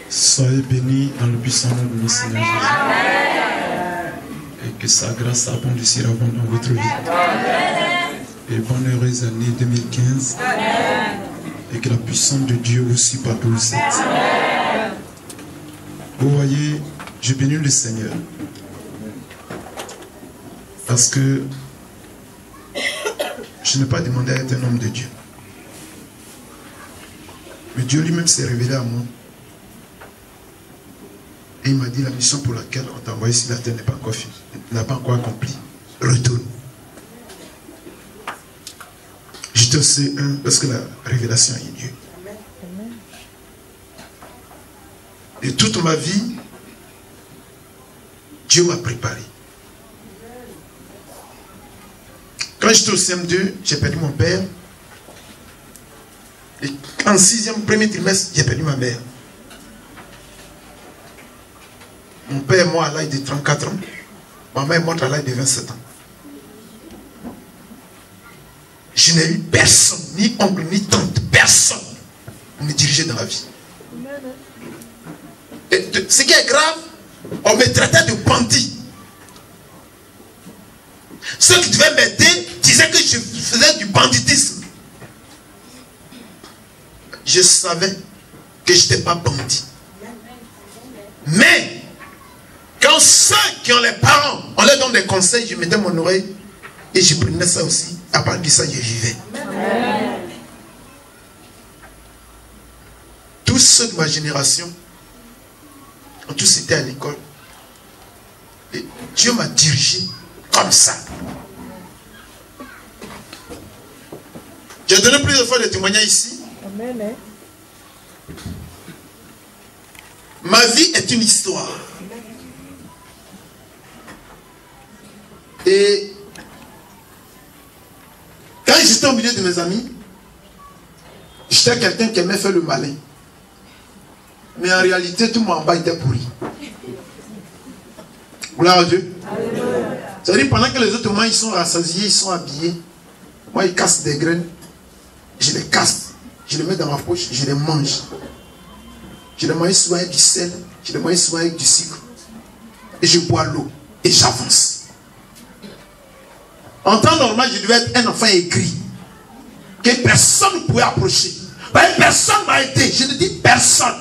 Soyez bénis dans le puissant nom de notre Seigneur Jésus. Et que sa grâce abonde et surabonde dans votre vie. Et bonne heureuse année 2015. Et que la puissance de Dieu vous suive partout où vous êtes. Vous voyez, je bénis le Seigneur. Parce que je n'ai pas demandé à être un homme de Dieu. Mais Dieu lui-même s'est révélé à moi. Et il m'a dit la mission pour laquelle on t'a envoyé sur la terre n'est pas encore finie, n'a pas encore accompli. Retourne. J'étais aussi un parce que la révélation a eu lieu. Et toute ma vie, Dieu m'a préparé. Quand j'étais au CM2, j'ai perdu mon père. Et en 6e, premier trimestre, j'ai perdu ma mère. Mon père est mort à l'âge de 34 ans. Ma mère est morte à l'âge de 27 ans. Je n'ai eu personne, ni oncle, ni tante, personne pour me diriger dans la vie. Et ce qui est grave, on me traitait de bandit. Ceux qui devaient m'aider disaient que je faisais du banditisme. Je savais que je n'étais pas bandit. Mais, quand ceux qui ont les parents, on leur donne des conseils, je mettais mon oreille et je prenais ça aussi. À part de ça, je vivais. Tous ceux de ma génération ont tous été à l'école. Et Dieu m'a dirigé comme ça. J'ai donné plusieurs fois des témoignages ici. Amen. Ma vie est une histoire. Et quand j'étais au milieu de mes amis, j'étais quelqu'un qui aimait faire le malin. Mais en réalité, tout le monde en bas était pourri. Gloire à Dieu. C'est-à-dire pendant que les autres ils sont rassasiés, ils sont habillés. Moi, ils cassent des graines. Je les casse. Je les mets dans ma poche. Je les mange. Je les mange souvent avec du sel. Je les mange souvent avec du sucre. Et je bois l'eau. Et j'avance. En temps normal, je devais être un enfant aigri. Que personne ne pouvait approcher. Personne ne m'a aidé. Je ne dis personne.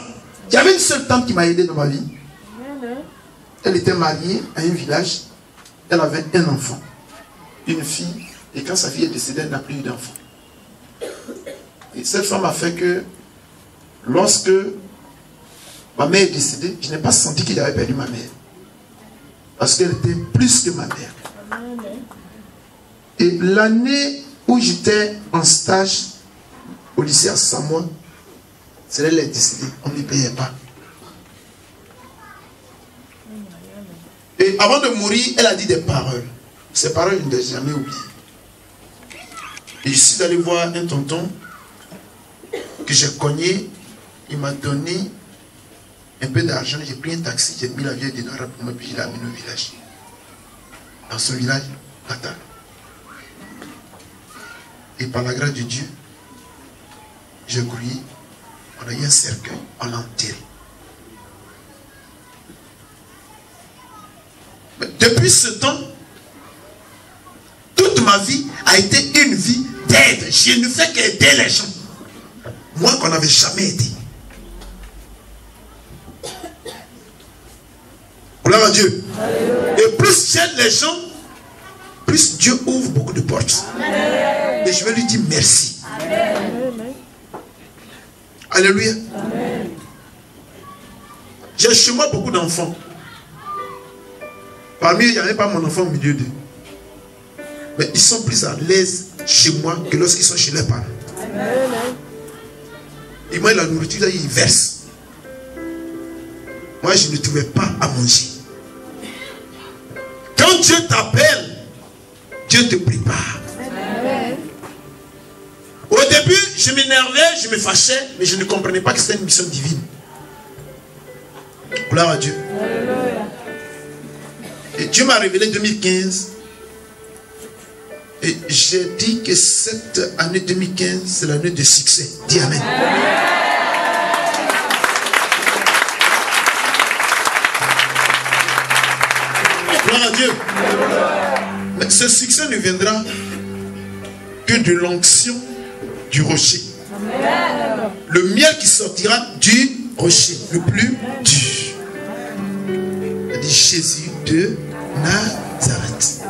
Il y avait une seule tante qui m'a aidé dans ma vie. Elle était mariée à un village. Elle avait un enfant. Une fille. Et quand sa fille est décédée, elle n'a plus eu d'enfant. Et cette femme a fait que lorsque ma mère est décédée, je n'ai pas senti qu'il avait perdu ma mère. Parce qu'elle était plus que ma mère. Et l'année où j'étais en stage au lycée à Samoa, c'est elle qui est décédée. On ne lui payait pas. Et avant de mourir, elle a dit des paroles. Ces paroles, je ne les ai jamais oubliées. Et je suis allé voir un tonton que j'ai cogné. Il m'a donné un peu d'argent. J'ai pris un taxi, j'ai mis la vieille dedans rapidement, puis je l'ai amené au village. Dans ce village natal. Et par la grâce de Dieu, j'ai grouillé. On a eu un cercueil, on l'a enterré. Mais depuis ce temps, toute ma vie a été une vie d'aide. Je ne fais qu'aider les gens. Moi qu'on n'avait jamais aidé. Gloire à Dieu. Alléluia. Et plus j'aide les gens, plus Dieu ouvre beaucoup de portes. Amen. Et je vais lui dire merci. Amen. Alléluia. Amen. J'ai chez moi beaucoup d'enfants. Parmi eux, il n'y avait pas mon enfant au milieu d'eux. Mais ils sont plus à l'aise chez moi que lorsqu'ils sont chez leurs parents. Amen. Ils mangent la nourriture, ils versent. Moi, je ne trouvais pas à manger. Quand Dieu t'appelle, Dieu te prépare. Amen. Au début, je m'énervais, je me fâchais, mais je ne comprenais pas que c'était une mission divine. Gloire à Dieu. Amen. Et Dieu m'a révélé 2015. Et j'ai dit que cette année 2015, c'est l'année de succès. Dis Amen. Gloire à Dieu. Mais ce succès ne viendra que de l'onction du rocher. Le miel qui sortira du rocher, le plus dur. Il dit Jésus de Nazareth.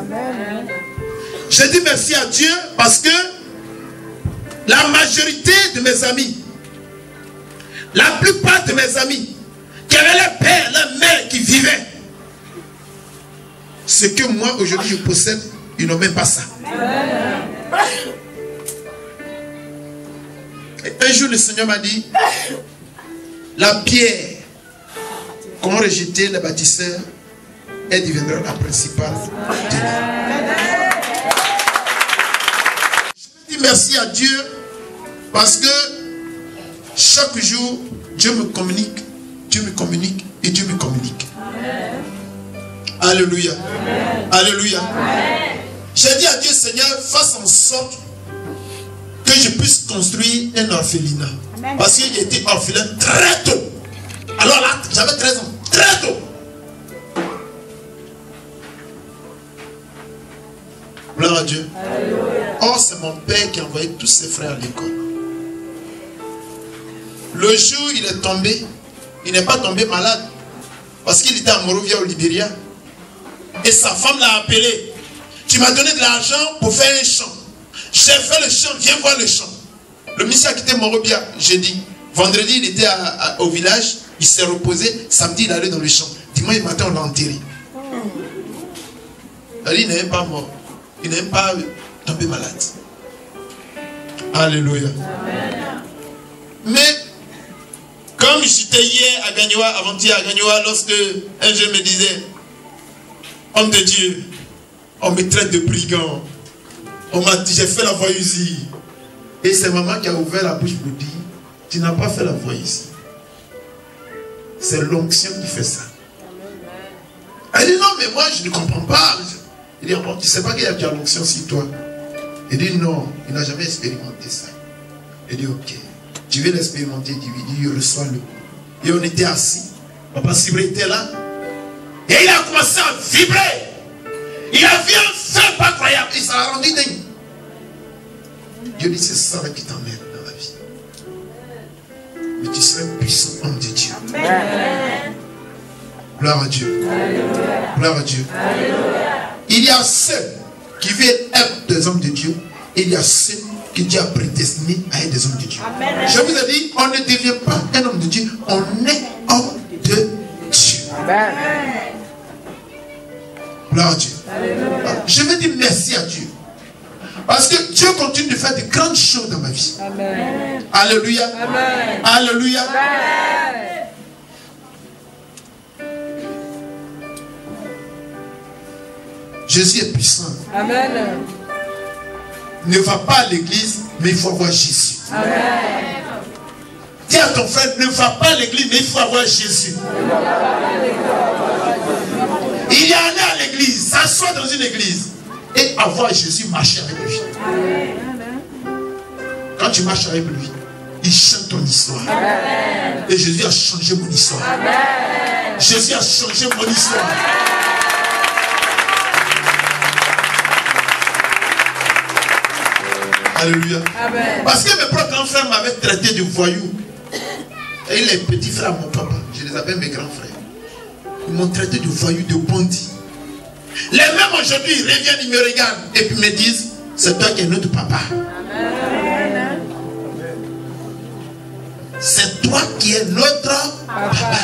Je dis merci à Dieu parce que la majorité de mes amis, la plupart de mes amis qui avaient leur père, leur mère qui vivaient, ce que moi aujourd'hui je possède, ils n'ont même pas ça. Et un jour le Seigneur m'a dit, la pierre qu'ont rejeté les bâtisseurs, elle deviendra la principale de Je dis merci à Dieu parce que chaque jour Dieu me communique et Dieu me communique. Alléluia. Alléluia. J'ai dit à Dieu, Seigneur, fasse en sorte que je puisse construire un orphelinat. Parce qu'il était orphelin très tôt. Alors là, j'avais 13 ans. Très tôt. Gloire à Dieu. Or, c'est mon père qui a envoyé tous ses frères à l'école. Le jour où il est tombé, il n'est pas tombé malade. Parce qu'il était à Morovia au Libéria. Et sa femme l'a appelé. Tu m'as donné de l'argent pour faire un champ. J'ai fait le champ, viens voir le champ. Le monsieur a quitté Morovia jeudi. Vendredi, il était au village. Il s'est reposé. Samedi, il allait dans le champ. Dimanche matin, on l'a enterré. Il n'est même pas mort. Il n'est même pas tombé malade. Alléluia. Mais, comme j'étais hier à Gagnoua, avant-hier à Gagnoua, lorsque un jeune me disait, homme de Dieu, on me traite de brigand. On m'a dit, j'ai fait la voyousie. Et c'est maman qui a ouvert la bouche pour dire, tu n'as pas fait la voyousie. C'est l'onction qui fait ça. Elle dit, non, mais moi, je ne comprends pas. Il dit, bon, tu ne sais pas qu'il y a déjà l'onction sur toi. Il dit, non, il n'a jamais expérimenté ça. Il dit, ok. Tu veux l'expérimenter? Il dit, reçois-le. Et on était assis. Papa Sibré était là. Et il a commencé à vibrer. Il a vu un feu pas croyable. Il s'est rendu dingue. Dieu dit, c'est ça qui t'emmène dans la vie. Mais tu seras un puissant homme de Dieu. Amen. Gloire à Dieu. Alléluia. Gloire à Dieu. Alléluia. Il y a ceux qui veulent être des hommes de Dieu. Et il y a ceux que Dieu a prédestinés à être des hommes de Dieu. Amen. Je vous ai dit, on ne devient pas un homme de Dieu. On est homme de Dieu. Amen. Gloire à Dieu. Alléluia. Je veux dire merci à Dieu. Parce que Dieu continue de faire de grandes choses dans ma vie. Amen. Alléluia. Amen. Alléluia. Amen. Jésus est puissant. Amen. Ne va pas à l'église, mais il faut avoir Jésus. Amen. Dis à ton frère, ne va pas à l'église, mais il faut avoir Jésus. Il y a allé à l'église, s'asseoir dans une église et avoir Jésus marcher avec lui. Quand tu marches avec lui, il chante ton histoire. Amen. Et Jésus a changé mon histoire. Amen. Jésus a changé mon histoire. Alléluia. Amen. Parce que mes propres grands frères m'avaient traité de voyou. Et les petits frères, mon papa, je les appelle mes grands frères. Ils m'ont traité de voyou, de bandit. Les mêmes aujourd'hui reviennent, ils me regardent et puis me disent, c'est toi qui es notre papa. Amen. C'est toi qui es notre papa.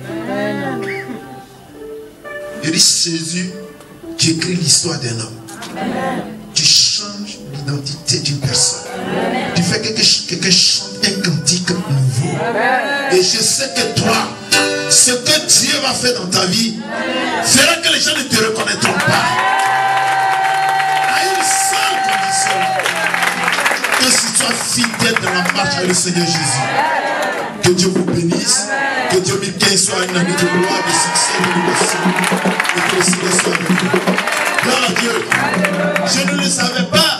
Amen. Je dis, Jésus, tu écris l'histoire d'un homme. Amen. Tu changes l'identité d'une personne. Amen. Tu fais que quelqu'un chante un cantique nouveau. Amen. Et je sais que toi, ce que Dieu va faire dans ta vie, amen, fera que les gens ne te reconnaîtront pas. À une seule condition, que si tu es fidèle dans la marche avec le Seigneur Jésus. Que Dieu vous bénisse. Amen. Que 2015 soit une année de gloire, de succès, de que le Seigneur soit avec nous. Gloire à Dieu. Je ne le savais pas.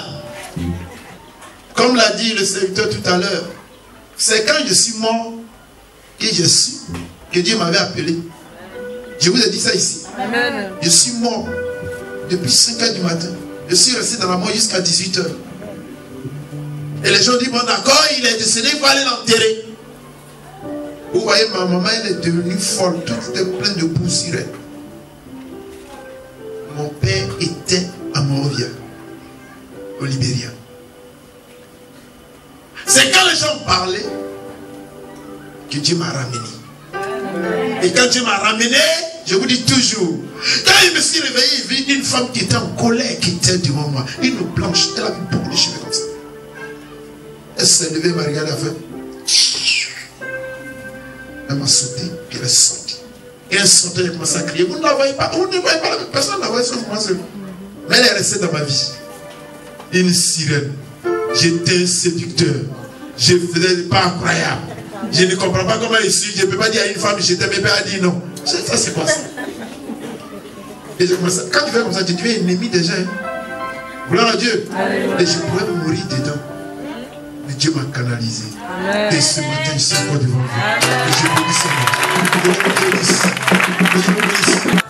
Comme l'a dit le serviteur tout à l'heure, c'est quand je suis mort que je suis, que Dieu m'avait appelé. Je vous ai dit ça ici. Amen. Je suis mort depuis 5 h du matin. Je suis resté dans la mort jusqu'à 18 h. Et les gens disent, bon d'accord, il est décédé, il faut aller l'enterrer. Vous voyez, ma maman, elle est devenue folle, tout était plein de poussière. Mon père était à Monrovia, au Libéria. C'est quand les gens parlaient que Dieu m'a ramené. Et quand Dieu m'a ramené, je vous dis toujours, quand il me suis réveillé, il vit une femme qui était en colère, qui était devant moi. Une blanche, elle avait beaucoup de cheveux comme ça. Elle s'est levée, elle m'a regardé, elle a fait. Elle m'a sauté, puis elle est sortie. Et elle sortait, elle a commencé à crier. Vous ne la voyez pas, vous ne voyez pas, personne ne la voyait sauf moi seul. Mais elle est restée dans ma vie. Une sirène. J'étais un séducteur. Je faisais des pas incroyables. Je ne comprends pas comment je suis. Je ne peux pas dire à une femme, je t'aime, mais elle dit non. Ça, c'est quoi ça? Et je commence à, quand tu fais comme ça, tu deviens ennemi des gens. Gloire à Dieu. Et je pourrais mourir dedans. Mais Dieu m'a canalisé. Et ce matin, je suis encore devant vous. Et je vous dis Seigneur. Je vous bénisse. Je vous bénisse.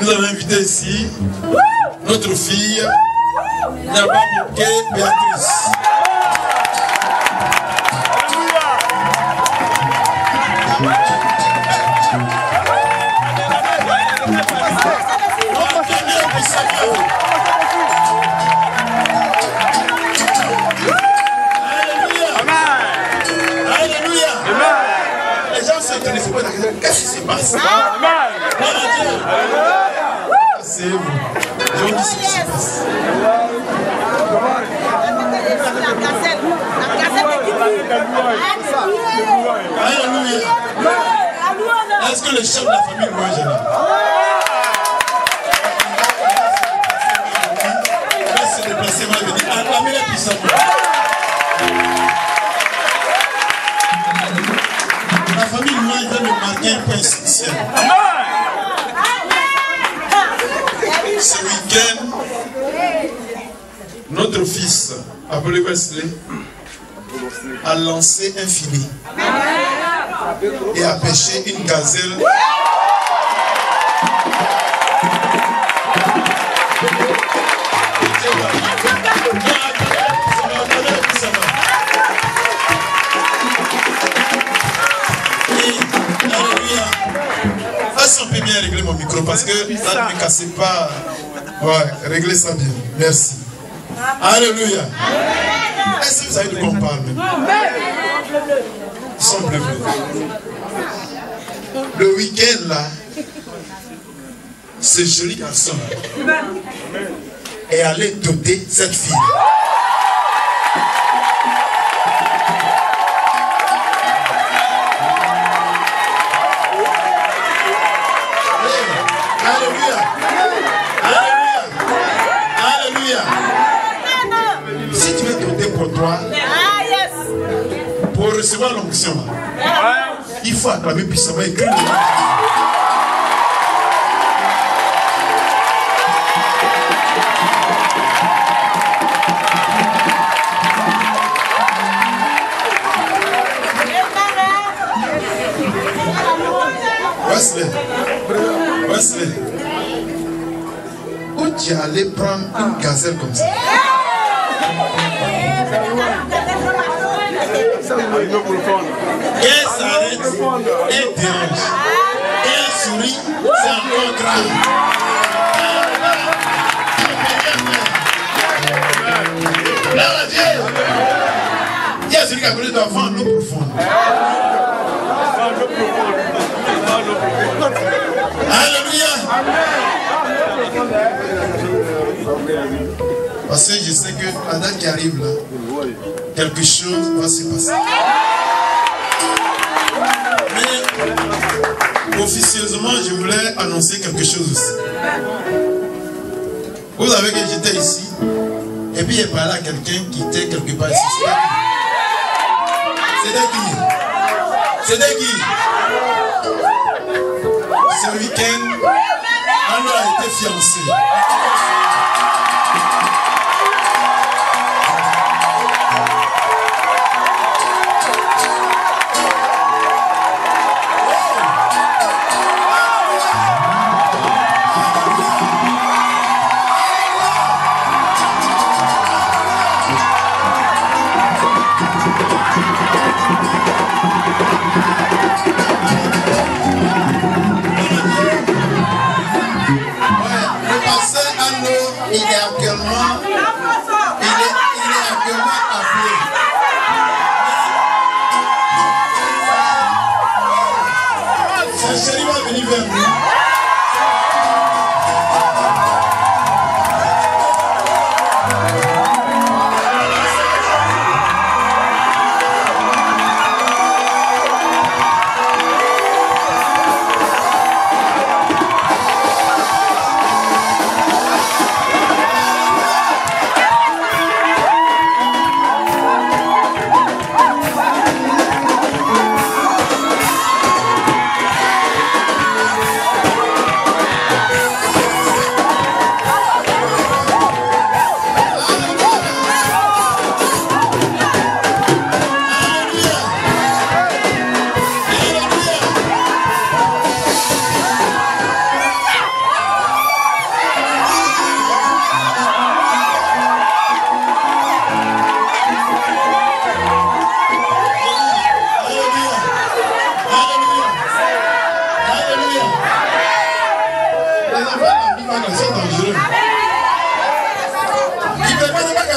Nous avons invité ici notre fille, Naba Mouké Béatrice. Qu'est-ce qui se passe? C'est vous. Je vous dis ce qui se passe. Alléluia. Est-ce que le chef de la famille voit Gérard? Laisse se déplacer, va venir. Amenez-les puissamment. La famille Louis vient de marquer un point essentiel. Ce week-end, notre fils, appelé Wesley, a lancé un filet et a pêché une gazelle. Si on peut bien régler mon micro parce que ça ne me casse pas. Ouais, réglez ça bien. Merci. Alléluia. Est-ce que vous savez de quoi on parle même? Ils sont bleus. Le week-end là, ce joli garçon est allé doter cette fille. Pour recevoir l'onction, il faut acclamer puissamment et crier. Wesley, où tu es allé prendre une gazelle comme ça? Qu'elle s'arrête et dérange. Qu'elle sourit, c'est encore grave. Là, Dieu, Dieu, celui qui a connu d'enfant, l'eau profonde. Alléluia. Parce que je sais que la date qui arrive là, quelque chose va se passer. Mais officieusement, je voulais annoncer quelque chose aussi. Vous savez que j'étais ici, et puis j'ai parlé à quelqu'un qui était quelque part ici. C'était qui? C'était qui? Ce week-end, Anno a été fiancé. Il est actuellement appelé. Sa chérie va venir vers nous.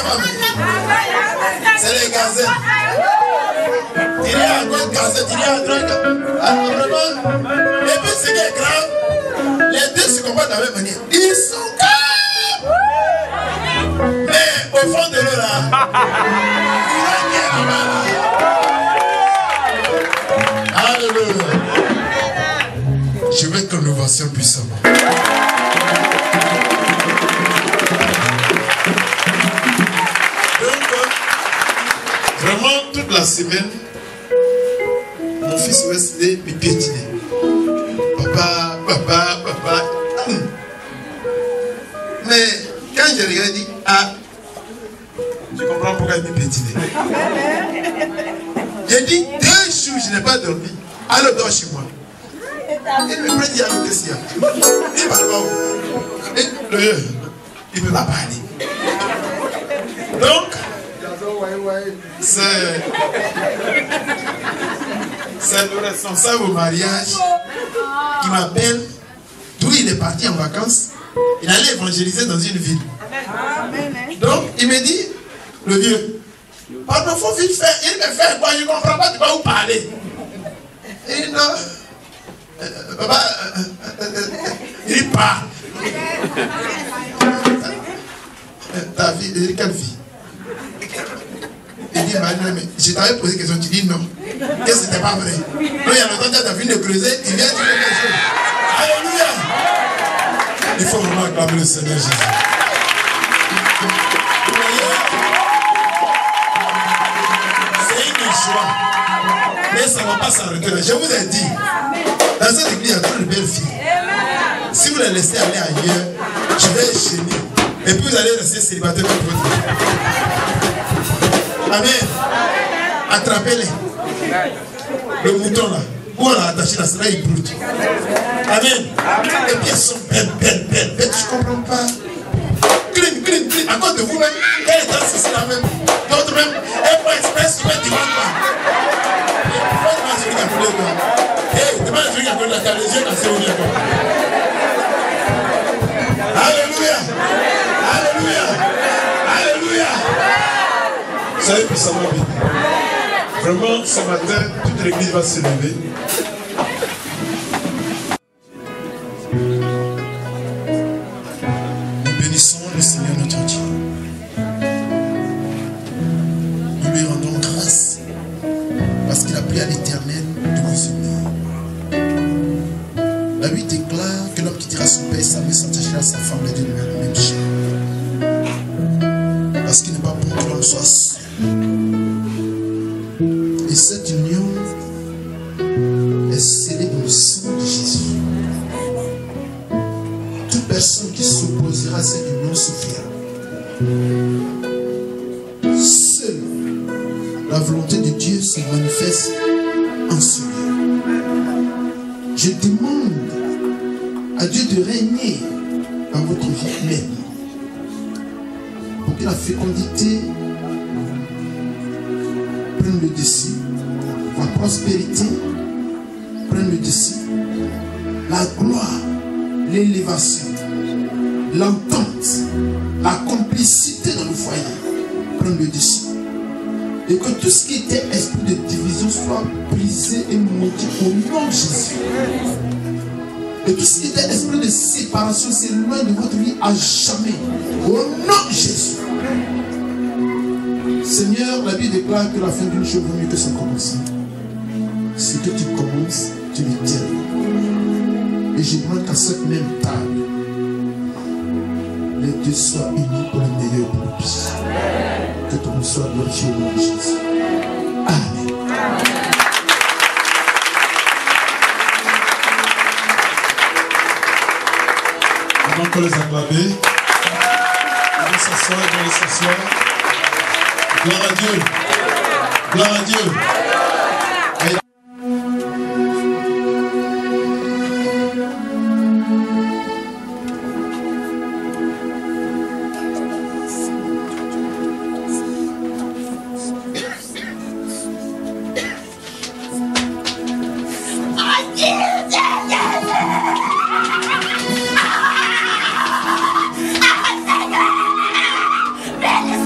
femme. C'est les gazettes. Tirer à gauche, gazette, tirer à droite. Alors vraiment, et puis ce qui est grave, les deux se comportent de la même manière. Ils sont calmes. Mais au fond de l'eau là, il y a là-bas. Alléluia. Je vais que nous voicions puissamment. Donc, vraiment, toute la semaine, mon fils va se piétiner. Papa, papa, papa. Mais quand je regarde, je dis, ah, je comprends pourquoi il me piétiner. J'ai dit, 2 jours, je n'ai pas dormi. Alors, dors chez moi. Il me prend, dit, alors, qu'est-ce qu'il y a? Il parle pas où? Il ne peut pas parler. Donc, c'est le responsable au mariage qui m'appelle, d'où il est parti en vacances. Il allait évangéliser dans une ville. Donc, il me dit, le vieux, pardon, il faut vite faire. Il me fait quoi? Je ne comprends pas de quoi vous parlez. Et non, papa, il part. Ta vie, il dit quelle vie? Il dit, mais je t'avais posé une question, tu dis non. Que c'était pas vrai. Donc il y a longtemps que tu as fini de creuser, il vient dire quelque chose. Alléluia. Il faut vraiment acclamer le Seigneur Jésus. Vous voyez, c'est une joie. Mais ça ne va pas s'arrêter là. Je vous ai dit, dans cette église, il y a trop de belles filles. Si vous les laissez aller ailleurs, je vais gêner. Et puis vous allez rester célibataire toute votre vie. Amen. Attrapez-les. Le mouton là, où on l'a attaché là, c'est là il broute. Amen. Et puis elles sont belles. Mais tu ne comprends pas. Clean. À cause de vous-même, quand elles dansent ici là même, d'autres même, elles font express, tu ne demandes pas. Pourquoi tu m'as celui qui a coulé toi? Hey, demande celui qui a coulé la table, les yeux cassés au lieu. Alléluia. Soyez puissamment bénis. Vraiment, ce matin, toute l'église va se lever. Nous bénissons le Seigneur notre Dieu. Nous lui rendons grâce parce qu'il a pris à l'Éternel de nous unir. La Bible déclare que l'homme quittera son père et sa mère s'attachera à sa femme, les deux deviennent la même chair. Parce qu'il n'est pas bon que l'homme soit seul. Et cette union est scellée dans le sang de Jésus. Toute personne qui s'opposera à cette union souffrira. Seule la volonté de Dieu se manifeste en ce lieu. Je demande à Dieu de régner dans votre vie même. Pour que la fécondité prenne le dessus, la prospérité prenne le dessus, la gloire, l'élévation, l'entente, la complicité dans le foyer prenne le dessus. Et que tout ce qui était esprit de division soit brisé et maudit au nom de Jésus. Et tout ce qui était esprit de séparation s'éloigne de votre vie à jamais. Au nom de Jésus. Seigneur, la Bible déclare que la fin d'une chose vaut mieux que son commencement. Ce que tu commences, tu le termines. Et je demande qu'à cette même table, les deux soient unis pour le meilleur et pour le pire. Que ton nom soit glorifié au nom de Jésus. Amen. On peut les acclamer. On va s'asseoir. Gloire à Dieu. Gloire à Dieu. Bénis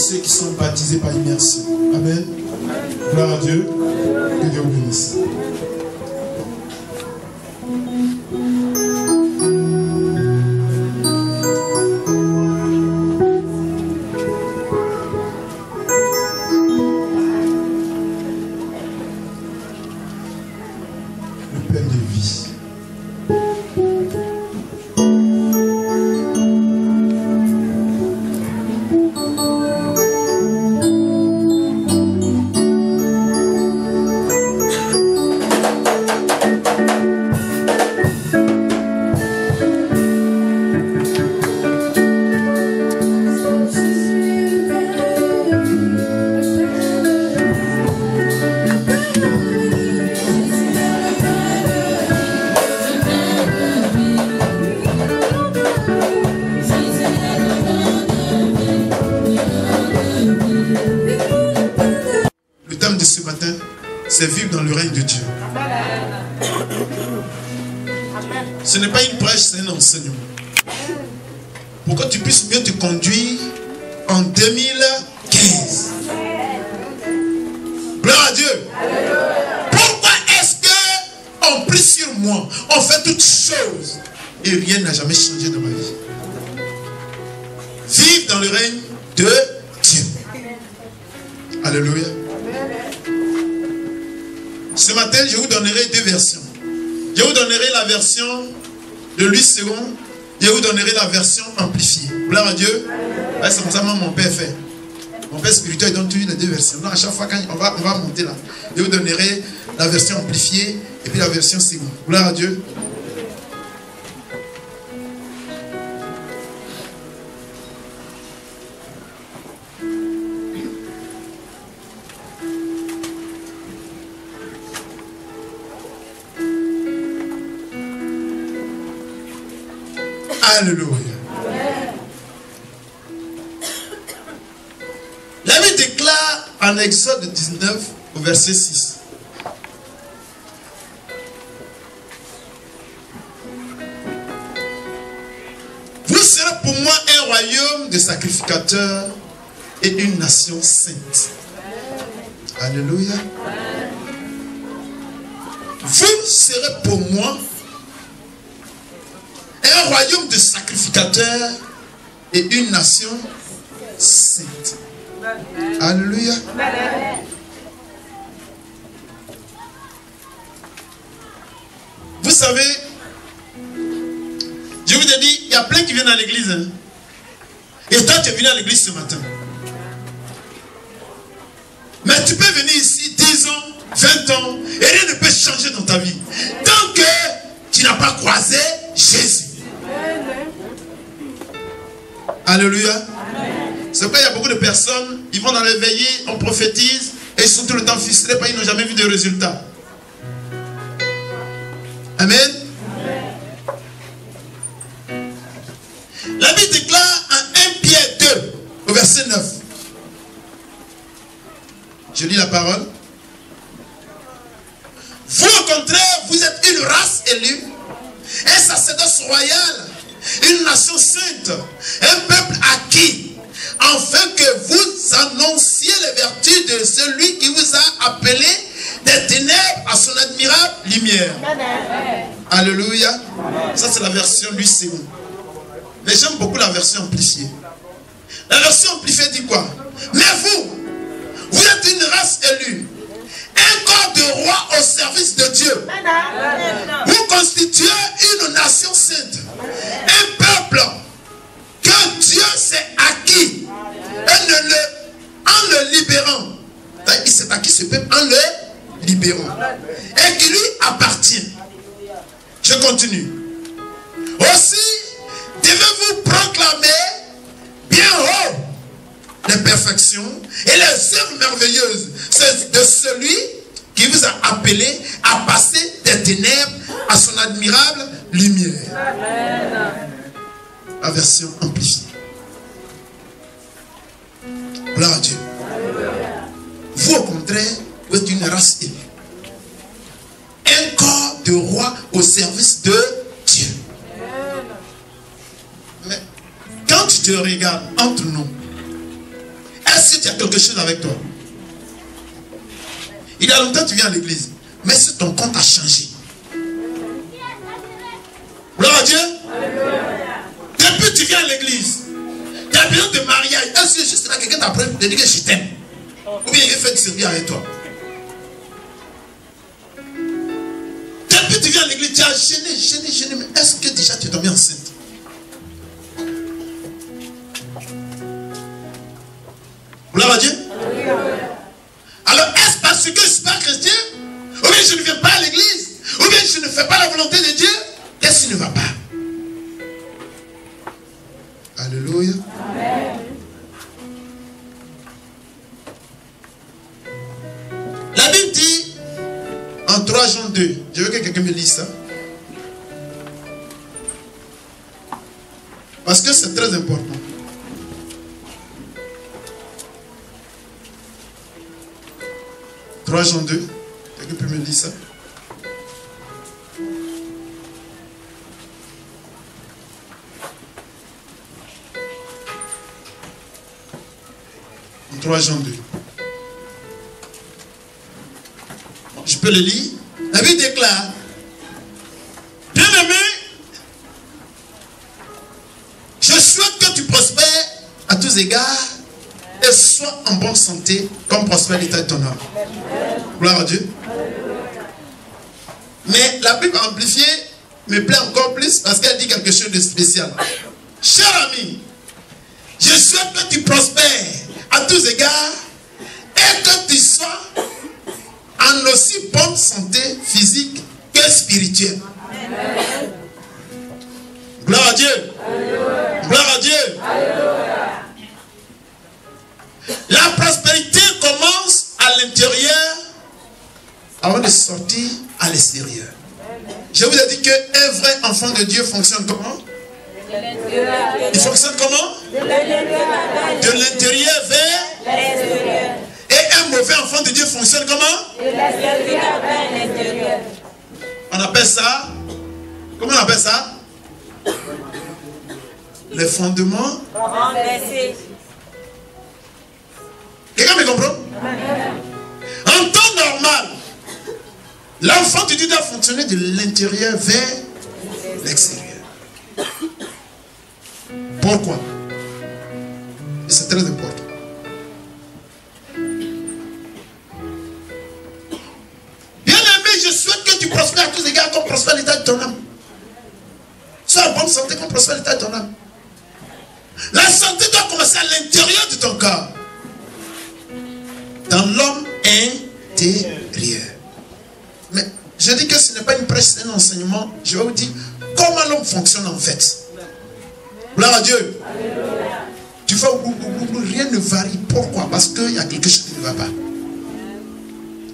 ceux qui sont baptisés par immersion. Amen. Gloire à Dieu. Que Dieu vous bénisse. C'est vivre dans le règne de Dieu. Ce n'est pas une prêche, c'est un enseignement. Pour que tu puisses mieux te conduire en 2015. Gloire à Dieu. Pourquoi est-ce que on prie sur moi, on fait toutes choses et rien n'a jamais changé dans ma vie? Vivre dans le règne de Dieu. Alléluia. Ce matin, je vous donnerai deux versions. Je vous donnerai la version de Louis II. Je vous donnerai la version amplifiée. Gloire à Dieu. Ouais, c'est comme ça que mon père fait. Mon père spirituel donne toujours les deux versions. Donc à chaque fois, quand on va monter là, je vous donnerai la version amplifiée et puis la version seconde. Gloire à Dieu. Alléluia. La Bible déclare en Exode 19 au verset 6. Vous serez pour moi un royaume de sacrificateurs et une nation sainte. Alléluia. Vous serez pour moi un royaume de sacrificateurs et une nation sainte. Alléluia. Vous savez, je vous ai dit, il y a plein qui viennent à l'église. Hein? Et toi, tu es venu à l'église ce matin. Mais tu peux venir ici 10 ans, 20 ans, et rien ne peut changer dans ta vie. Tant que tu n'as pas croisé Jésus. Alléluia. C'est pourquoi il y a beaucoup de personnes, ils vont dans les veillées, on prophétise, et ils sont tout le temps frustrés parce qu'ils n'ont jamais vu de résultats. Amen. La Bible déclare en 1 Pierre 2, au verset 9. Je lis la parole. Vous, au contraire, vous êtes une race élue, un sacerdoce royal, une nation sainte, un peuple acquis, afin que vous annonciez les vertus de celui qui vous a appelé des ténèbres à son admirable lumière. Alléluia. Ça c'est la version Louis II. Mais j'aime beaucoup la version amplifiée. La version amplifiée dit quoi? Mais vous êtes une race élue, un corps de rois au service de Dieu. Vous constituez une nation sainte, un peuple que Dieu s'est acquis. Et en le libérant, il s'est acquis ce peuple en le libérant. Et qui lui appartient. Je continue. Aussi, devez-vous proclamer bien haut les perfections et les œuvres merveilleuses de celui qui vous a appelé à passer des ténèbres à son admirable lumière. Amen. La version amplifiée. Gloire à Dieu. Vous, au contraire, vous êtes une race élue. Un corps de roi au service de Dieu. Mais quand tu te regardes entre nous, est-ce que tu as quelque chose avec toi. Il y a longtemps, tu viens à l'église. Mais si ton compte a changé. Gloire à Dieu. Depuis que tu viens à l'église, tu as besoin de mariage. Est-ce que juste là, quelqu'un t'apprend de dire que je t'aime? Ou bien il fait du servir avec toi. Depuis que tu viens à l'église, tu as gêné. Mais est-ce que déjà tu es tombé enceinte? Gloire à Dieu. Alors, est-ce parce que je ne suis pas chrétien? Ou bien je ne viens pas à l'église? Ou bien je ne fais pas la volonté de Dieu? Qu'est-ce qui ne va pas? Alléluia. Amen. La Bible dit en 3 Jean 2, je veux que quelqu'un me lise ça. Parce que c'est très important. « 3 Jean 2, quelqu'un peut me lire ça? En 3 Jean 2. Je peux le lire. La Bible déclare: Bien-aimé, je souhaite que tu prospères à tous égards et sois en bonne santé comme prospère l'état de ton âme. Gloire à Dieu. Mais la Bible amplifiée me plaît encore plus parce qu'elle dit quelque chose de spécial. Cher ami, je souhaite que tu prospères à tous égards et que tu sois en aussi bonne santé physique que spirituelle. Amen. Gloire à Dieu. Alléluia. Gloire à Dieu. Alléluia. La prospérité commence à l'intérieur avant de sortir à l'extérieur. Je vous ai dit qu'un vrai enfant de Dieu fonctionne comment? Il fonctionne comment? De l'intérieur vers l'extérieur. Et un mauvais enfant de Dieu fonctionne comment? De l'extérieur vers l'intérieur. On appelle ça, comment on appelle ça? Le fondement renversé. Quelqu'un me comprend? En temps normal, l'enfant de Dieu doit fonctionner de l'intérieur vers l'extérieur. Pourquoi? C'est très important. Bien-aimé, je souhaite que tu prospères à tous égards comme prospère l'état de ton âme. Sois en bonne santé comme prospère l'état de ton âme. La santé doit commencer à l'intérieur de ton corps. Dans l'homme intérieur. Mais je dis que ce n'est pas une prêche, c'est un enseignement. Je vais vous dire comment l'homme fonctionne en fait. Gloire à Dieu. Alléluia. Tu fais rien ne varie. Pourquoi? Parce qu'il y a quelque chose qui ne va pas.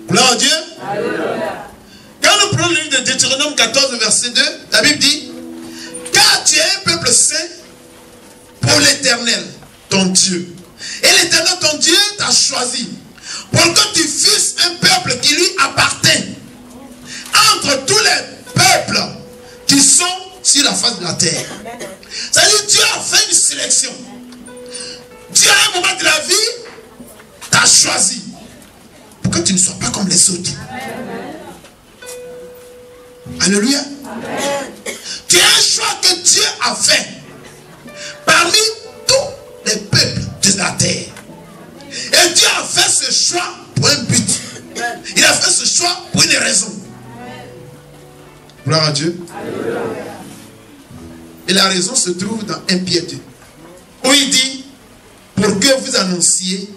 Gloire à Dieu. Alléluia. Quand nous prenons le livre de Deutéronome 14, verset 2, la Bible dit: car tu es un peuple saint pour l'Éternel, ton Dieu. Et l'Éternel, ton Dieu, t'a choisi pour que tu fusses un peuple qui lui appartient entre tous les peuples qui sont sur la face de la terre. C'est-à-dire, Dieu a fait une sélection. Dieu, à un moment de la vie, t'a choisi pour que tu ne sois pas comme les autres. Alléluia. Tu as un choix que Dieu a fait parmi tous les peuples de la terre. Et Dieu a fait ce choix pour un but. Il a fait ce choix pour une raison. Gloire à Dieu. Et la raison se trouve dans 1 Pierre 2, où il dit: pour que vous annonciez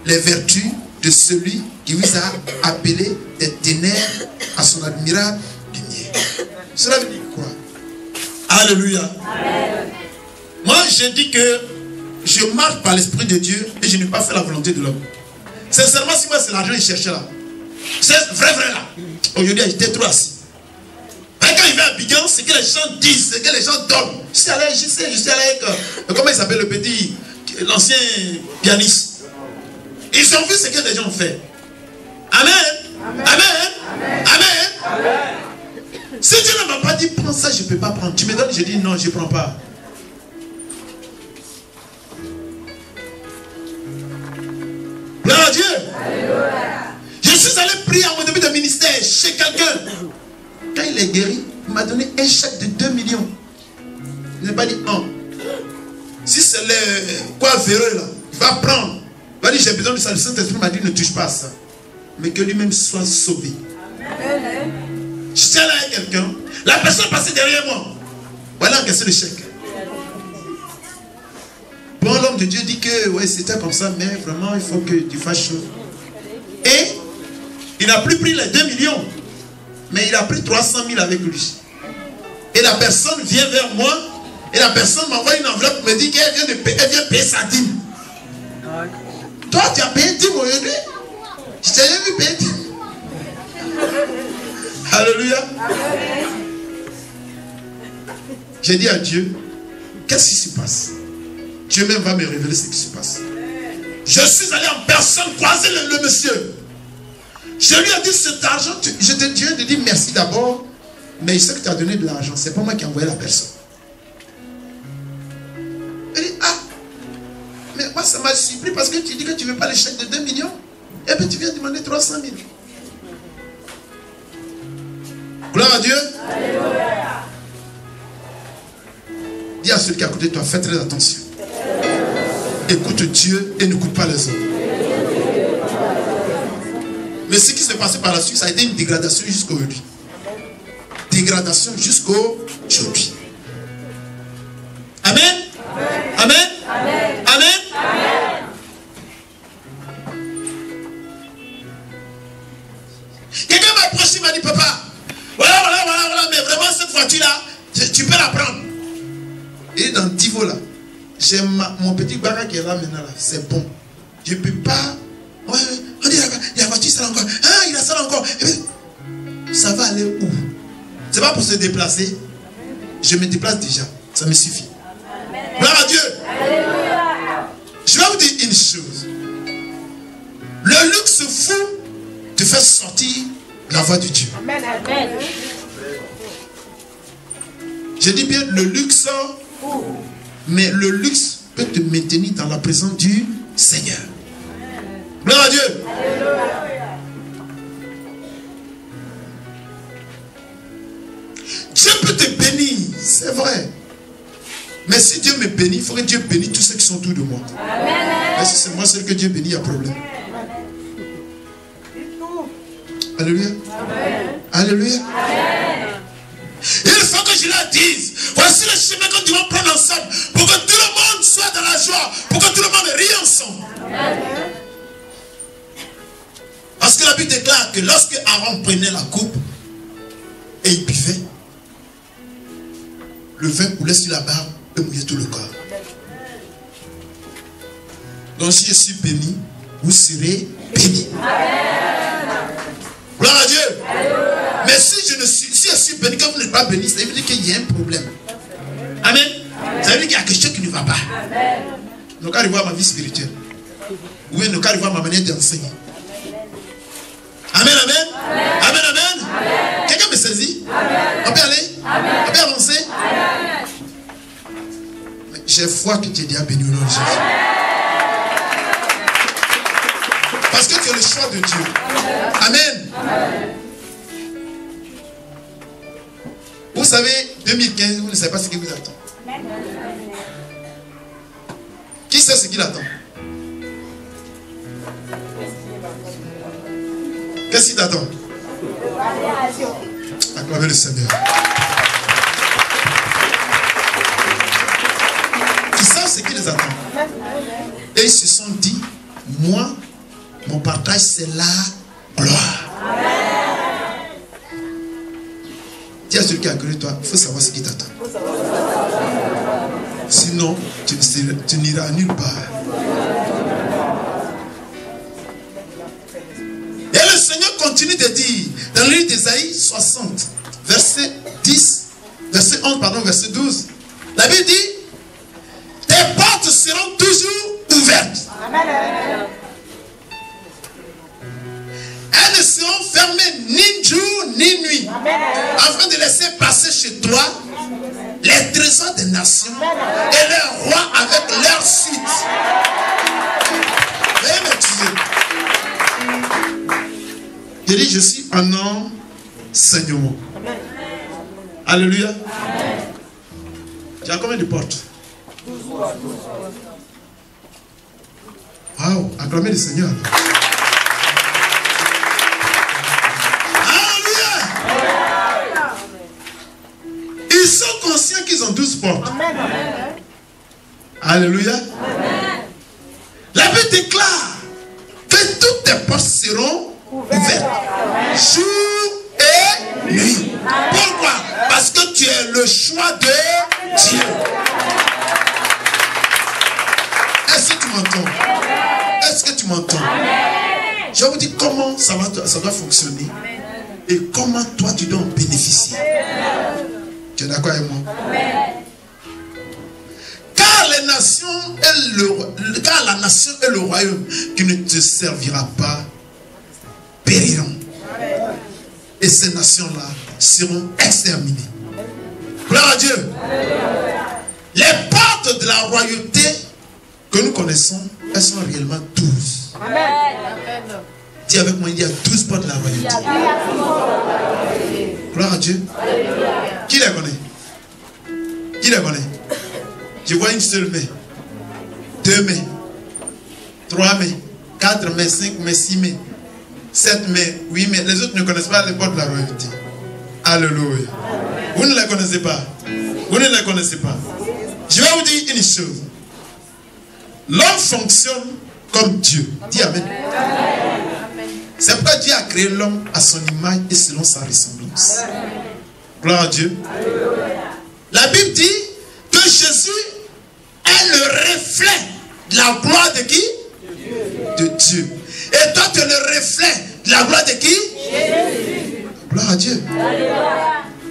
les vertus de celui qui vous a appelé des ténèbres à son admirable lumière. Cela veut dire quoi? Alléluia. Amen. Moi, je dis que je marche par l'Esprit de Dieu et je n'ai pas fait la volonté de l'homme. Sincèrement, si moi c'est l'argent, il cherchait là. C'est vrai là. Aujourd'hui, j'étais trop assis. Et quand il va à Bigan, c'est que les gens disent, c'est que les gens donnent. Je suis allé avec, comment il s'appelle le petit, l'ancien pianiste. Ils ont vu ce que les gens ont fait. Amen. Amen. Amen. Amen. Amen. Si Dieu ne m'a pas dit prends ça, je ne peux pas prendre. Tu me donnes, je dis non, je ne prends pas. Gloire à Dieu. Je suis allé prier à mon début de ministère chez quelqu'un. Quand il est guéri, il m'a donné un chèque de 2 millions. Il n'a pas dit 1. Si c'est le quoi véreux là, il va prendre. Il va dire j'ai besoin de ça. Le Saint-Esprit m'a dit ne touche pas à ça. Mais que lui-même soit sauvé. J'étais là avec quelqu'un. La personne passait derrière moi. Voilà encaissé le chèque. Bon, l'homme de Dieu dit que ouais, c'était comme ça, mais vraiment il faut que tu fasses chose. Et il n'a plus pris les 2 millions. Mais il a pris 300 000 avec lui. Et la personne vient vers moi. Et la personne m'envoie une enveloppe, me dit qu'elle vient payer sa dîme. Toi, tu as payé 10 aujourd'hui? Je t'ai vu payer 10. Alléluia. J'ai dit à Dieu, qu'est-ce qui se passe? Dieu même va me révéler ce qui se passe. Je suis allé en personne croiser le monsieur. Je lui ai dit cet argent, je te viens de dire merci d'abord, mais je sais que tu as donné de l'argent. C'est pas moi qui ai envoyé la personne. Il dit, ah, mais moi ça m'a surpris parce que tu dis que tu ne veux pas le chèque de 2 millions. Et puis tu viens demander 300 000. Gloire à Dieu. Alléluia. Dis à celui qui est à côté de toi, fais très attention. Écoute Dieu et n'écoute pas les hommes. Mais ce qui s'est passé par la suite, ça a été une dégradation jusqu'à aujourd'hui. Dégradation jusqu'aujourd'hui. Amen. Amen. Amen. Amen. Amen. Quelqu'un m'a approché, il m'a dit, papa, voilà, mais vraiment cette voiture-là, tu peux la prendre. Et dans le niveau là, j'ai mon petit barra qui est là maintenant, là, c'est bon. Je ne peux pas. Ouais, on dit la voiture, ça encore. Ah, il a ça encore. Ça va aller où? C'est pas pour se déplacer. Je me déplace déjà. Ça me suffit. Gloire à Dieu. Je vais vous dire une chose. Le luxe fou te fait sortir la voie de Dieu. Je dis bien le luxe, mais le luxe peut te maintenir dans la présence du Seigneur. Gloire à Dieu. Dieu peut te bénir, c'est vrai. Mais si Dieu me bénit, il faut que Dieu bénisse tous ceux qui sont autour de moi. Mais si c'est moi seul que Dieu bénit, il y a problème. Alléluia. Alléluia. Il faut que je leur dise, voici le chemin que nous devons prendre ensemble pour que tout le monde soit dans la joie, pour que tout le monde rie ensemble. Parce que la Bible déclare que lorsque Aaron prenait la coupe et il buvait, le vin coulait sur la barbe et mouillait tout le corps. Donc si je suis béni, vous serez bénis. Gloire à Dieu. Mais si je suis béni, quand vous n'êtes pas béni, ça veut dire qu'il y a un problème. Amen. Ça veut dire qu'il y a quelque chose qui ne va pas. Nous allons voir ma vie spirituelle. Oui, nous allons voir ma manière d'enseigner. Amen, amen. Amen, amen. Amen. Quelqu'un me saisit? Amen. On peut aller? Amen. On peut avancer? Amen. J'ai foi que tu es déjà béni au nom de Jésus. Parce que tu es le choix de Dieu. Amen. Amen. Vous savez, 2015, vous ne savez pas ce qui vous attend. Qui sait ce qui l'attend? Qu'est-ce qui t'attend? Acclamez le Seigneur. Ils savent ce qui les attend. Et ils se sont dit, moi, mon partage, c'est la gloire. Dis à celui qui a cru toi, il faut savoir ce qui t'attend. Sinon, tu n'iras nulle part. Et le Seigneur continue de dire, dans le livre d'Ésaïe 60, verset 10, verset 11, pardon, verset 12, la Bible dit, tes portes seront toujours ouvertes. Amen. Elles ne seront fermées ni jour ni nuit. Amen. Afin de laisser passer chez toi les trésors des nations et leurs rois avec leur suite. Veuillez m'excuser. Je dis, je suis en enseignement. Alléluia. Amen. Tu as combien de portes? Waouh, acclamez le Seigneur. Alléluia. Ils sont conscients qu'ils ont 12 portes. Amen. Alléluia. Amen. La Bible déclare que toutes tes portes seront ouvertes. Jour et nuit. Pourquoi? Parce que tu es le choix de Dieu. Est-ce que tu m'entends? Est-ce que tu m'entends? Je vais vous dire comment ça doit fonctionner. Et comment toi tu dois en bénéficier. Tu es d'accord avec moi? Car la nation et le royaume qui ne te servira pas périront. Et ces nations-là seront exterminées. Gloire à Dieu. Les portes de la royauté que nous connaissons, elles sont réellement 12. Amen. Dis avec moi, il y a 12 portes de la royauté. Gloire à Dieu. Qui les connaît? Qui les connaît? Je vois une seule main, 2 mains, 3 mains, 4 mains, 5 mains, 6 mains, 7 mains, 8 mains. Les autres ne connaissent pas les portes de la royauté. Alléluia. Vous ne les connaissez pas. Vous ne les connaissez pas. Je vais vous dire une chose. L'homme fonctionne comme Dieu. Dis Amen. C'est pourquoi Dieu a créé l'homme à son image et selon sa ressemblance. Gloire à Dieu. La Bible dit que Jésus est le reflet de la gloire de qui? De Dieu. Et toi tu es le reflet de la gloire de qui? Jésus. Gloire à Dieu.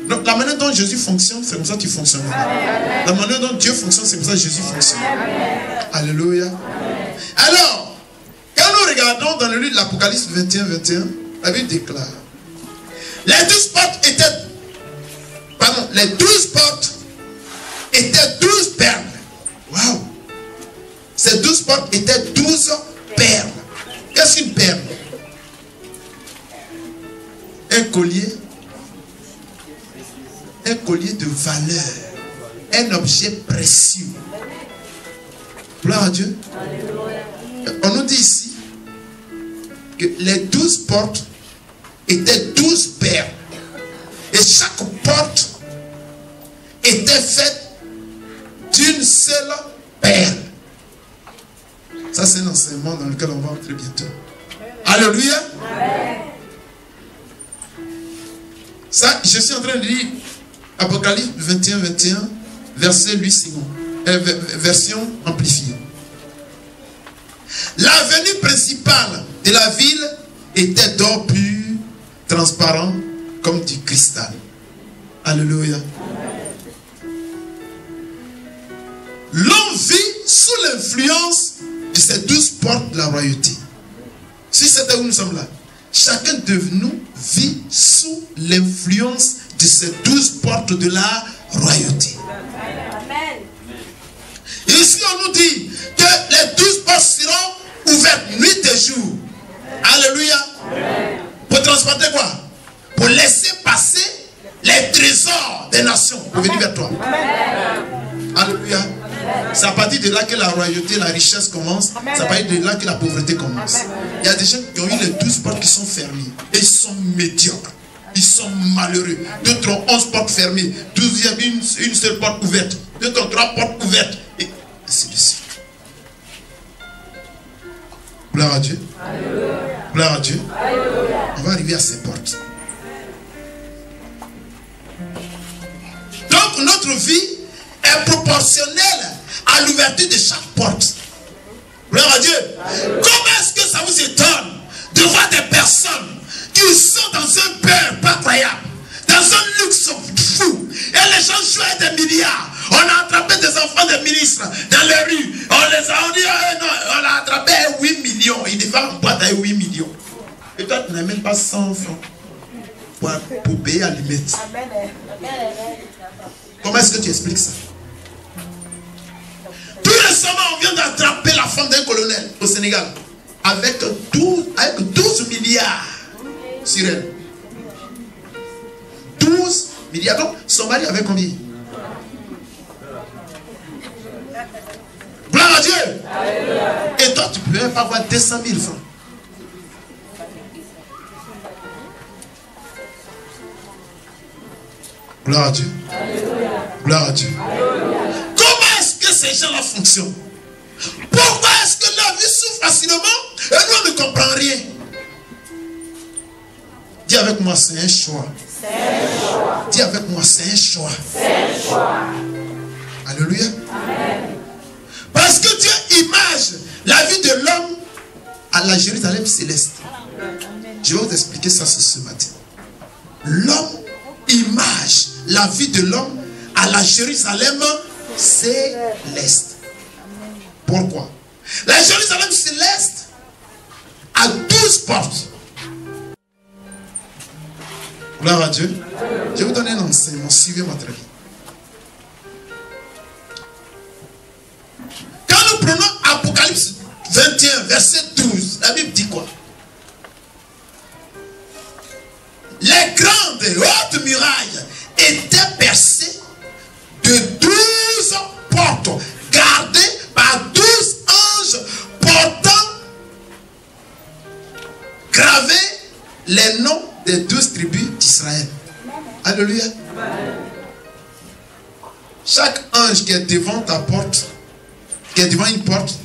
Donc la manière dont Jésus fonctionne, c'est comme ça que tu fonctionneras. La manière dont Dieu fonctionne, c'est comme ça que Jésus fonctionne. Alléluia. Alors, quand nous regardons dans le livre de l'Apocalypse 21, la Bible déclare les 12 portes étaient les 12 portes étaient 12 perles. Waouh! Ces 12 portes étaient 12 perles. Qu'est-ce qu'une perle? Un collier de valeur, un objet précieux. Gloire à Dieu. On nous dit ici que les 12 portes étaient 12 perles. Et chaque porte était faite d'une seule perle. Ça, c'est un enseignement dans lequel on va entrer bientôt. Alléluia. Ça, je suis en train de lire Apocalypse 21, verset 8 second. Version amplifiée. L'avenue principale de la ville était d'or pur, transparent comme du cristal. Alléluia. L'homme vit sous l'influence de ces 12 portes de la royauté. Si c'était où nous sommes là, chacun de nous vit sous l'influence de ces 12 portes de la royauté. Amen. Ici on nous dit que les 12 portes seront ouvertes nuit et jour. Alléluia. Amen. Pour transporter quoi? Pour laisser passer les trésors des nations pour venir vers toi. Amen. Alléluia. C'est à partir de là que la royauté, la richesse commence. C'est à partir de là que la pauvreté commence. Il y a des gens qui ont eu les 12 portes qui sont fermées. Et ils sont médiocres. Ils sont malheureux. D'autres ont 11 portes fermées. 12, une seule porte ouverte. D'autres ont 3 portes ouvertes. Et ainsi de suite. Gloire à Dieu. Gloire à Dieu. On va arriver à ces portes. Donc notre vie est proportionnelle à l'ouverture de chaque porte. Gloire à Dieu. Comment est-ce que ça vous étonne de voir des personnes qui sont dans un peur pas croyable, dans un luxe fou, et les gens jouent des milliards? On a attrapé des enfants de ministres dans les rues. On les a dit, non, on a attrapé 8 millions. Il devait en boîte à 8 millions. Et toi, tu n'as même pas 100 francs pour payer à limite. Comment est-ce que tu expliques ça? Tout récemment, on vient d'attraper la femme d'un colonel au Sénégal avec 12 milliards. sur elle. 12 milliards. Donc, son mari avait combien? Gloire à Dieu. Et toi, tu ne peux même pas avoir 200 000 francs. Gloire à Dieu. Gloire à Dieu. Comment est-ce que ces gens-là fonctionnent? Pourquoi est-ce que la vie souffre facilement et nous on ne comprend rien? Dis avec moi, c'est un choix. Dis avec moi, c'est un choix. Alléluia. Amen. Parce que Dieu image la vie de l'homme à la Jérusalem céleste. Je vais vous expliquer ça ce matin. L'homme image la vie de l'homme à la Jérusalem céleste. Pourquoi? La Jérusalem céleste a 12 portes. Gloire à Dieu. Je vais vous donner un enseignement. Suivez-moi très bien. Quand nous prenons Apocalypse 21, verset 12, la Bible dit quoi? Les grandes et hautes murailles étaient percées de 12 portes, gardées par 12 anges portant gravés les noms des 12 tribus d'Israël. Alléluia. Chaque ange qui est devant ta porte, qui est devant une porte,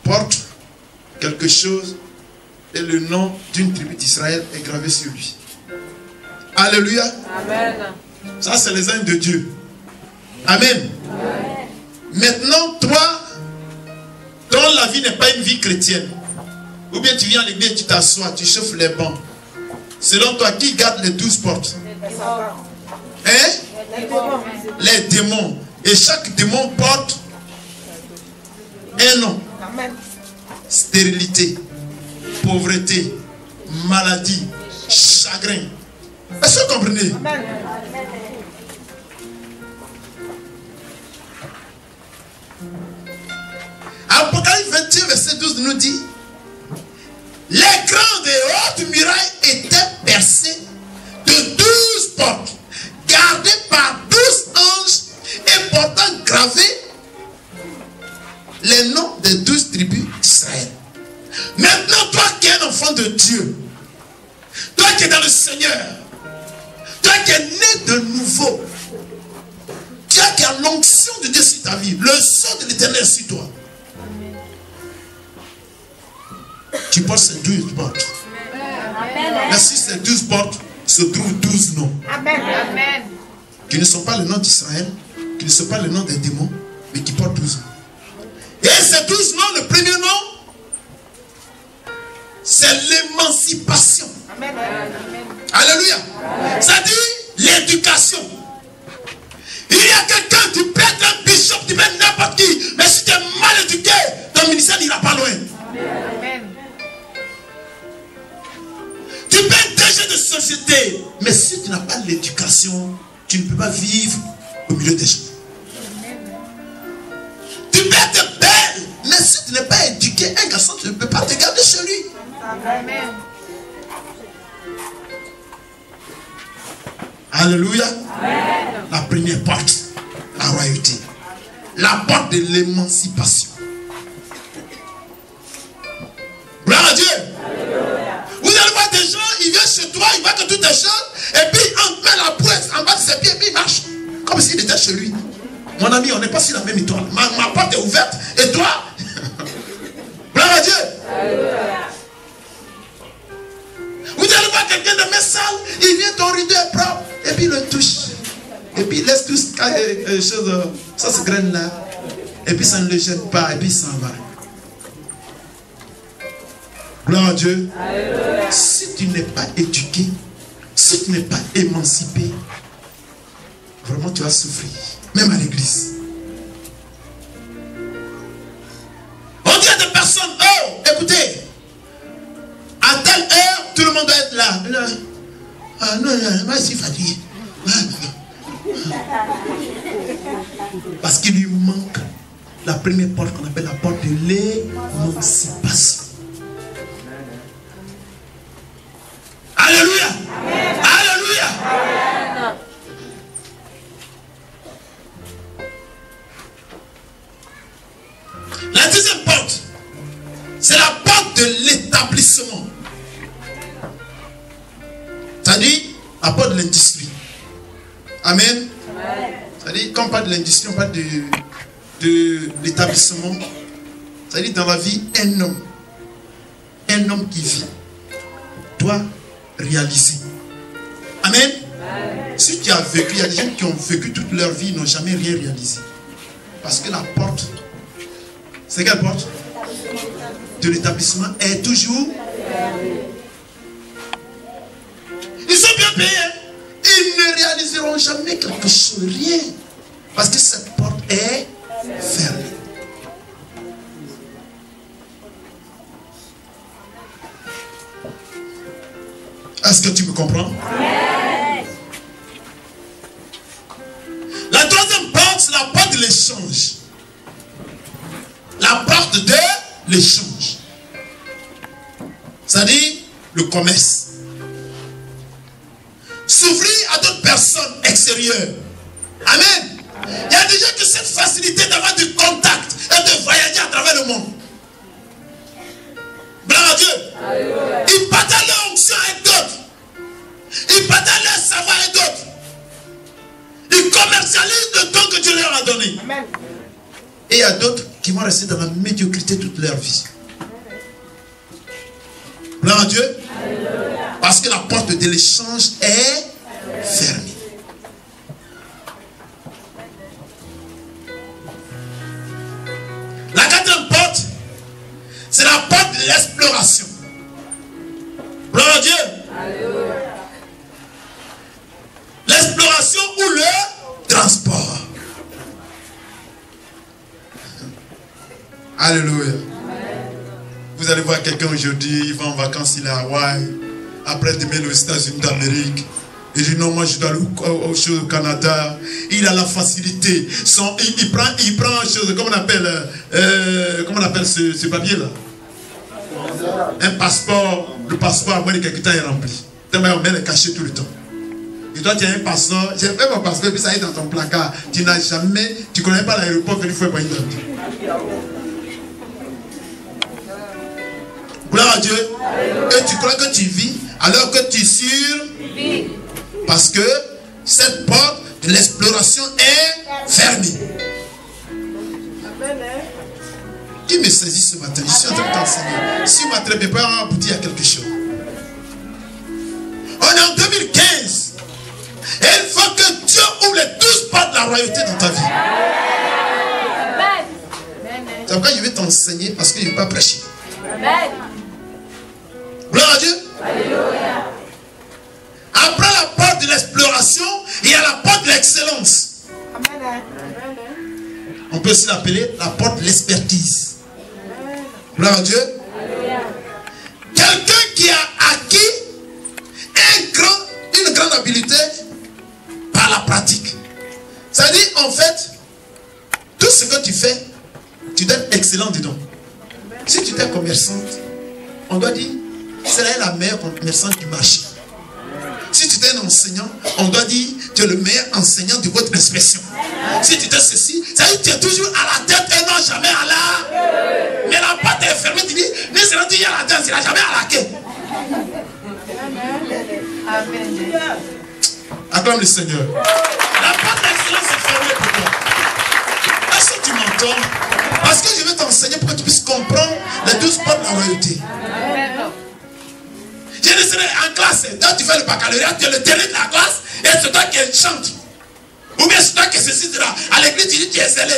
porte quelque chose et le nom d'une tribu d'Israël est gravé sur lui. Alléluia. Amen. Ça, c'est les anges de Dieu. Amen. Amen. Maintenant, toi, dont la vie n'est pas une vie chrétienne, ou bien tu viens à l'église, tu t'assois, tu chauffes les bancs. Selon toi, qui garde les 12 portes? Hein? Les démons. Et chaque démon porte un nom. Stérilité, pauvreté, maladie, chagrin. Est-ce que vous comprenez? Apocalypse 21, verset 12 nous dit: les grandes et hautes murailles étaient percées de 12 portes, gardées par 12 anges et portant gravés les noms des 12 tribus d'Israël. Maintenant, toi qui es un enfant de Dieu, toi qui es dans le Seigneur, toi qui es né de nouveau, toi qui as l'onction de Dieu sur ta vie, le sang de l'Éternel sur toi, tu portes ces 12 portes. Mais si ces 12 portes se trouvent 12 noms. Amen. Qui ne sont pas le nom d'Israël, qui ne sont pas le nom des démons, mais qui portent 12 noms. Et ces 12 noms, le premier nom, c'est l'émancipation. Alléluia. Ça dit l'éducation. Il y a quelqu'un, tu peux être un bishop, tu peux être n'importe qui, mais si tu es mal éduqué, ton ministère n'ira pas loin. Amen. Tu peux être DG de société, mais si tu n'as pas l'éducation, tu ne peux pas vivre au milieu des gens. Tu peux être belle, mais si tu n'es pas éduqué, un garçon, tu ne peux pas te garder chez lui. Amen. Alléluia. Amen. La première porte, la royauté. La porte de l'émancipation. Gloire à Dieu. Alléluia. Vous allez voir des gens, ils viennent chez toi, ils voient que tout est cher, et puis on met la poisse en bas de ses pieds, et puis il marche. Comme s'il était chez lui. Mon ami, on n'est pas sur la même étoile. Ma porte est ouverte, et toi, gloire à Dieu. Alléluia. Vous allez voir quelqu'un de mes salles, il vient, ton rideau est propre, et puis il le touche. Et puis il laisse tout ça se graine là. Et puis ça ne le jette pas, et puis il s'en va. Gloire à Dieu. Alléluia. Si tu n'es pas éduqué, si tu n'es pas émancipé, vraiment tu vas souffrir. Même à l'église. On dit à des personnes, oh, écoutez, à telle heure, tout le monde doit être là. Ah non, moi je suis fatigué. Parce qu'il lui manque la première porte qu'on appelle la porte de l'émancipation. porte de l'établissement. C'est-à-dire la porte de l'industrie. Amen. C'est-à-dire quand on parle de l'industrie, on parle de l'établissement. C'est-à-dire dans la vie, un homme qui vit doit réaliser. Amen. Si tu as vécu, il y a des gens qui ont vécu toute leur vie, n'ont jamais rien réalisé. Parce que la porte, c'est quelle porte? De l'établissement est toujours. Ils sont bien payés. Ils ne réaliseront jamais quelque chose, rien. Parce que cette porte est fermée. Est-ce que tu me comprends? Yes. La troisième porte, c'est la porte de l'échange. La porte de l'échange. C'est-à-dire le commerce. S'ouvrir à d'autres personnes extérieures. Amen. Il y a des gens qui ont cette facilité d'avoir du contact et de voyager à travers le monde. Gloire à Dieu. Alléluia. Ils partagent leur onction avec d'autres. Ils partagent leur savoir avec d'autres. Ils commercialisent le don que Dieu leur a donné. Amen. Et il y a d'autres qui vont rester dans la médiocrité toute leur vie. Gloire à Dieu. Alléluia. Parce que la porte de l'échange est fermée. La quatrième porte, c'est la porte de l'exploration. Gloire à Dieu. Alléluia. L'exploration ou le transport. Alléluia. Vous allez voir quelqu'un aujourd'hui, il va en vacances, il est à Hawaï. Après demain, aux États-Unis d'Amérique. Il dit non, moi je dois aller au Canada. Il a la facilité. Il prend chose, comment on appelle ce papier-là? Un passeport. Le passeport, après quelques temps, est rempli. Tellement on met les cachets tout le temps. Et toi, tu as un passeport. J'ai fait mon passeport, puis ça est dans ton placard. Tu n'as jamais, tu ne connais pas l'aéroport que tu fais pour une date. Gloire à Dieu. Et tu crois que tu vis alors que tu survis. Parce que cette porte de l'exploration est fermée. Qui me saisit ce matin? Je suis en train de t'enseigner. Si ma très bien pas abouti à quelque chose. On est en 2015. Et il faut que Dieu ouvre les 12 portes de la royauté dans ta vie. C'est pourquoi je vais t'enseigner parce que je ne vais pas prêcher. Gloire à Dieu. Alléluia. Après la porte de l'exploration, il y a la porte de l'excellence. On peut aussi l'appeler la porte de l'expertise. Gloire à Dieu. Quelqu'un qui a acquis une grande habileté par la pratique. Ça dit en fait, tout ce que tu fais, tu dois être excellent dedans. Si tu es commerçante, on doit dire, c'est la meilleure commerçante du marché. Si tu es un enseignant, on doit dire tu es le meilleur enseignant de votre inspection. Si tu es ceci, ça veut dire que tu es toujours à la tête et non jamais à la. Mais la porte est fermée, tu dis, mais c'est là tu es à la tête, il n'a jamais à la quai. Amen. Acclame le Seigneur. La porte d'excellence est fermée pour toi. Est-ce que tu m'entends? Parce que je vais t'enseigner pour que tu puisses comprendre les 12 portes de la royauté. Je ne serai en classe, toi tu fais le baccalauréat, tu es le dernier de la classe, et c'est toi qui chante. Ou bien c'est toi qui ceci, là. À l'église, tu dis tu es zélé.